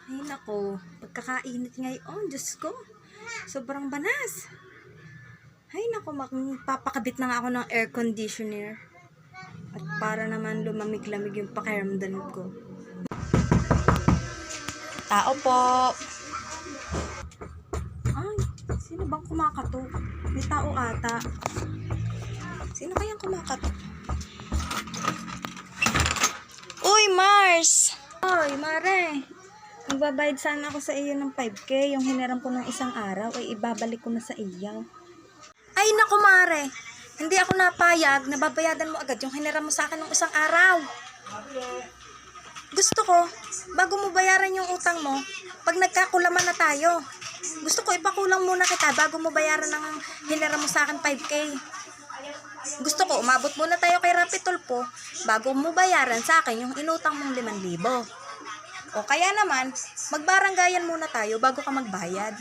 Ay nako, pagkakainit ngayon, Diyos ko. Sobrang banas. Ay nako, magpapakabit na nga ako ng air conditioner. At para naman lumamig-lamig yung pakiramdam ko. Tao po. Ay, sino bang kumakatok? May tao ata. Sino kayang kumakatok? Uy, Mars! Uy, Mare! Magbabayad sana ako sa iyo ng 5K. Yung hiniram ko ng isang araw, ay ibabalik ko na sa iyo. Ay, naku, Mare! Hindi ako napayag na babayadan mo agad yung hiniram mo sa akin ng isang araw. Gusto ko, bago mo bayaran yung utang mo, pag nagkakulaman na tayo, gusto ko ipakulang muna kita bago mo bayaran ng hiniram mo sa akin 5K. Gusto ko, umabot muna tayo kay Rapi Tulfo bago mo bayaran sa akin yung inutang mong 5,000. O kaya naman, magbaranggayan muna tayo bago ka magbayad.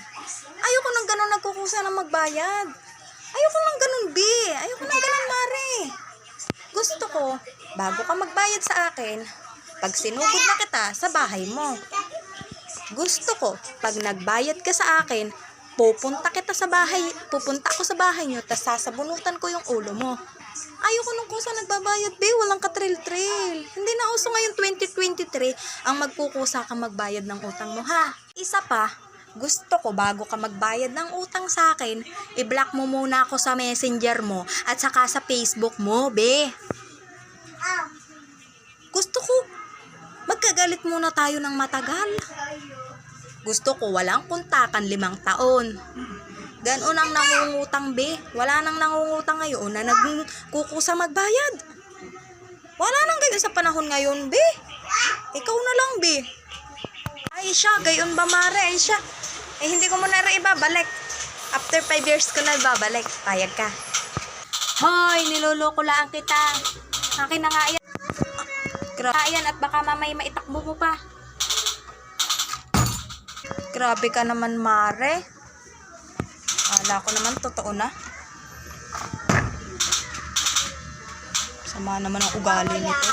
Ayoko nang ganun nagkukusa ng magbayad. Ayoko nang ganun, B. Ayoko nang ganun, Mare. Gusto ko, bago ka magbayad sa akin, pag sinugod na kita sa bahay mo. Gusto ko, pag nagbayad ka sa akin, pupunta ako sa bahay nyo, tas sasabunutan ko yung ulo mo. Ayoko nung kusa nagbabayad, be. Walang katril-tril. Hindi na uso ngayon 2023 ang magkukusa ka magbayad ng utang mo, ha? Isa pa, gusto ko bago ka magbayad ng utang sa akin, i-block mo muna ako sa messenger mo at saka sa Facebook mo, be. Gusto ko, magkagalit muna tayo ng matagal. Gusto ko walang kontakan 5 taon. Ganoon ang nangungutang, be. Wala nang nangungutang ngayon na nagkukusa magbayad. Wala nang ganyan sa panahon ngayon, be. Ikaw na lang, be. Ay siya, gayon ba, Mare? Ay siya. Eh, hindi ko muna rin ibabalik. After 5 years ko na ibabalik. Payag ka. Hoy, niloloko lang kita. Akin na nga yan. Ayan, at baka mamay maitakbo mo pa. Grabe ka naman, Mare. Akala ko naman totoo na. Sama naman ang ugali nito.